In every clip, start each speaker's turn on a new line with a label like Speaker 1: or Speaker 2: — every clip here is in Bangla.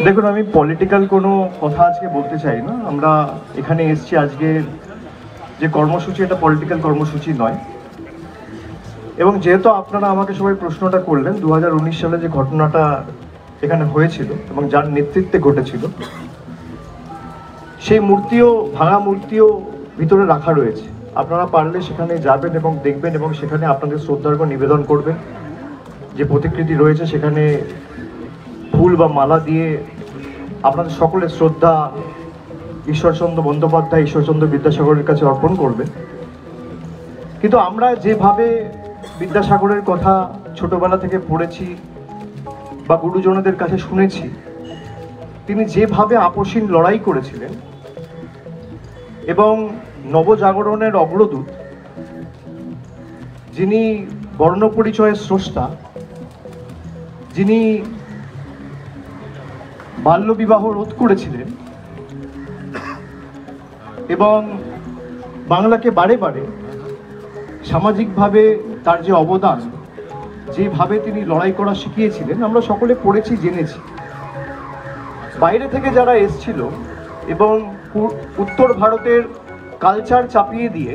Speaker 1: দেখুন, আমি পলিটিক্যাল কোনো কথা আজকে বলতে চাই না। আমরা এখানে এসেছি, আজকে যে কর্মসূচি এটা পলিটিক্যাল কর্মসূচি নয়। এবং যেহেতু আপনারা আমাকে সবাই প্রশ্নটা করলেন, 2019 সালে যে ঘটনাটা এখানে হয়েছিল এবং যার নেতৃত্বে ঘটেছিল, সেই মূর্তিও, ভাঙা মূর্তিও ভিতরে রাখা রয়েছে। আপনারা পারলে সেখানে যাবেন এবং দেখবেন এবং সেখানে আপনাদের শ্রদ্ধার্ঘ্য নিবেদন করবেন। যে প্রতিকৃতি রয়েছে সেখানে ফুল বা মালা দিয়ে আপনাদের সকলের শ্রদ্ধা ঈশ্বরচন্দ্র বন্দ্যোপাধ্যায়, ঈশ্বরচন্দ্র বিদ্যাসাগরের কাছে অর্পণ করবেন। কিন্তু আমরা যেভাবে বিদ্যাসাগরের কথা ছোটবেলা থেকে পড়েছি বা গুরুজনদের কাছে শুনেছি, তিনি যেভাবে আপসীন লড়াই করেছিলেন এবং নবজাগরণের অগ্রদূত, যিনি বর্ণপরিচয়ের স্রষ্টা, যিনি বাল্যবিবাহ রোধ করেছিলেন এবং বাংলাকে বারে বারে সামাজিকভাবে তার যে অবদান, যেভাবে তিনি লড়াই করা শিখিয়েছিলেন, আমরা সকলে পড়েছি, জেনেছি। বাইরে থেকে যারা এসছিল এবং উত্তর ভারতের কালচার চাপিয়ে দিয়ে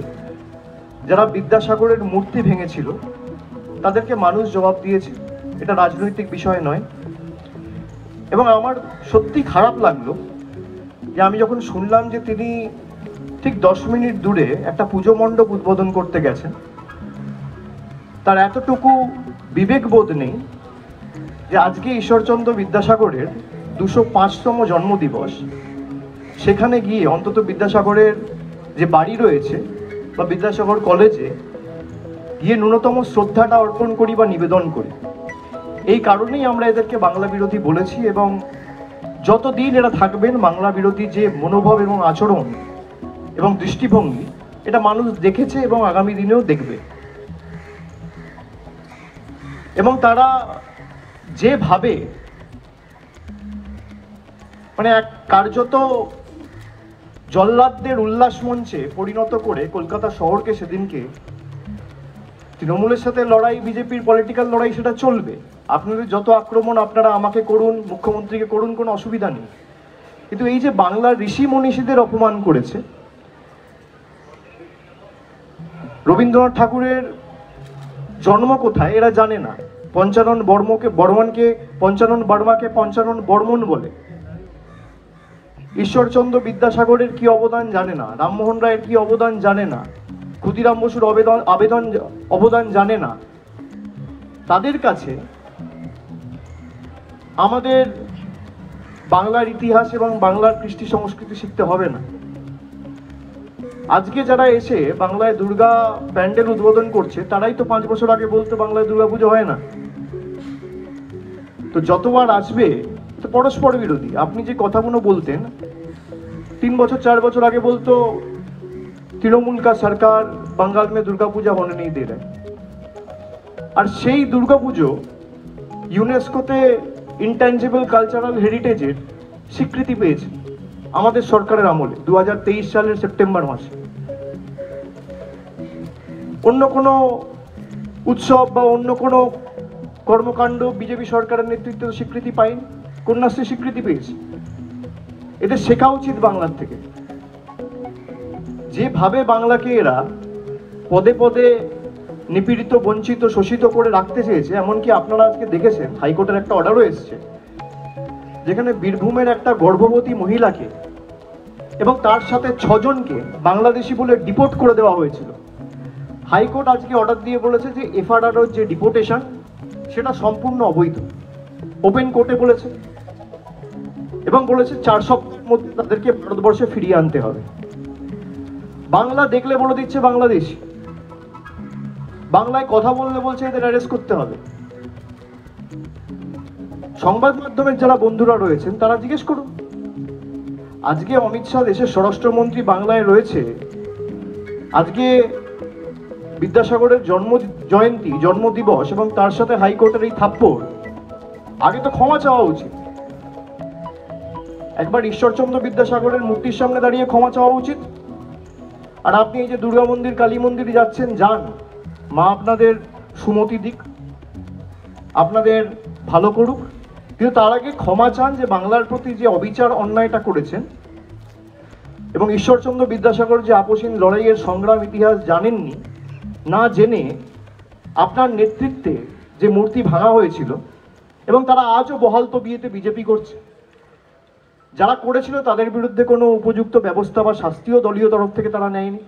Speaker 1: যারা বিদ্যাসাগরের মূর্তি ভেঙেছিল, তাদেরকে মানুষ জবাব দিয়েছে। এটা রাজনৈতিক বিষয় নয়। এবং আমার সত্যি খারাপ লাগলো যে আমি যখন শুনলাম যে তিনি ঠিক 10 মিনিট দূরে একটা পুজো মণ্ডপ উদ্বোধন করতে গেছেন, তার এতটুকু বিবেকবোধ নেই যে আজকে ঈশ্বরচন্দ্র বিদ্যাসাগরের 205তম জন্মদিবস, সেখানে গিয়ে অন্তত বিদ্যাসাগরের যে বাড়ি রয়েছে বা বিদ্যাসাগর কলেজে গিয়ে ন্যূনতম শ্রদ্ধাটা অর্পণ করি বা নিবেদন করি। এই কারণেই আমরা এদেরকে বাংলা বিরোধী বলেছি এবং যতদিন এরা থাকবেন, বাংলা বিরোধী যে মনোভাব এবং আচরণ এবং দৃষ্টিভঙ্গি, এটা মানুষ দেখেছে এবং আগামী দিনেও দেখবে। এবং তারা যেভাবে মানে এক কার্যত জল্লাদদের উল্লাস মঞ্চে পরিণত করে কলকাতা শহরকে সেদিনকে, তৃণমূলের সাথে লড়াই, বিজেপির পলিটিক্যাল লড়াই, সেটা চলবে। আপনাদের যত আক্রমণ আপনারা আমাকে করুন, মুখ্যমন্ত্রীকে করুন, কোনো অসুবিধা নেই। কিন্তু এই যে বাংলার ঋষি মনীষীদের অপমান করেছে, রবীন্দ্রনাথ ঠাকুরের জন্ম কোথায় এরা জানে না। পঞ্চানন বর্মনকে পঞ্চানন বর্মন বলে। ঈশ্বরচন্দ্র বিদ্যাসাগরের কি অবদান জানে না, রামমোহন রায়ের কি অবদান জানে না, ক্ষুদিরাম বসুর অবদান জানে না। তাদের কাছে আমাদের বাংলার ইতিহাস এবং বাংলার কৃষ্টি সংস্কৃতি শিখতে হবে না। আজকে যারা এসে বাংলায় দুর্গা প্যান্ডেল উদ্বোধন করছে, তারাই তো 5 বছর আগে বলতো বাংলায় দুর্গাপুজো হয় না। তো যতবার আসবে তো পরস্পর বিরোধী। আপনি যে কথাগুলো বলতেন 3 বছর 4 বছর আগে বলতো তৃণমূল কা সরকার বাঙ্গাল মে দুর্গাপূজা होने नहीं दे रहा है। আর সেই দুর্গাপুজো ইউনেস্কোতে ইনট্যাঞ্জিবল কালচারাল হেরিটেজের স্বীকৃতি পেয়েছে আমাদের সরকারের আমলে 2023 সালের সেপ্টেম্বর মাসে। অন্য কোনো উৎসব বা অন্য কোনো কর্মকাণ্ড বিজেপি সরকারের নেতৃত্বে স্বীকৃতি পায়নি, কন্যাশ্রী স্বীকৃতি পেয়েছে। এদের শেখা উচিত বাংলার থেকে। যেভাবে বাংলাকে এরা পদে পদে নিপীড়িত, বঞ্চিত, শোষিত করে রাখতে চেয়েছে, এমনকি আপনারা আজকে দেখেছেন হাইকোর্টের একটা অর্ডারও এসেছে, যেখানে বীরভূমের একটা গর্ভবতী মহিলাকে এবং তার সাথে 6 জনকে বাংলাদেশি বলে ডিপোর্ট করে দেওয়া হয়েছিল। হাইকোর্ট আজকে অর্ডার দিয়ে বলেছে যে এফআরআর যে ডিপোর্টেশন, সেটা সম্পূর্ণ অবৈধ। ওপেন কোর্টে বলেছে এবং বলেছে 4 সপ্তাহের মধ্যে তাদেরকে ভারতবর্ষে ফিরিয়ে আনতে হবে। বাংলা দেখলে বলে দিচ্ছে বাংলাদেশি, বাংলায় কথা বললে বলছে এদের অ্যারেস্ট করতে হবে। সংবাদ মাধ্যমের যারা বন্ধুরা রয়েছেন তারা জিজ্ঞেস করুন। আজকে অমিত শাহ দেশের স্বরাষ্ট্রমন্ত্রী বাংলায় রয়েছে, আজকে বিদ্যাসাগরের জন্মদিবস এবং তার সাথে হাইকোর্টের এই থাপ্পড়, আগে তো ক্ষমা চাওয়া উচিত। একবার ঈশ্বরচন্দ্র বিদ্যাসাগরের মূর্তির সামনে দাঁড়িয়ে ক্ষমা চাওয়া উচিত। আর আপনি এই যে দুর্গা মন্দির, কালী মন্দিরে যাচ্ছেন, যান, মা আপনাদের সুমতি দিক, আপনাদের ভালো করুক। কিন্তু তার আগে ক্ষমা চান যে বাংলার প্রতি যে অবিচার অন্যায়টা করেছেন, এবং ঈশ্বরচন্দ্র বিদ্যাসাগর যে আপসীন লড়াইয়ের সংগ্রাম ইতিহাস জানেননি, না জেনে আপনার নেতৃত্বে যে মূর্তি ভাঙা হয়েছিল, এবং তারা আজও বহাল তবিয়েতে বিজেপি করছে। যারা করেছিল তাদের বিরুদ্ধে কোনো উপযুক্ত ব্যবস্থা বা শাস্তিও দলীয় তরফ থেকে তারা নেয়নি।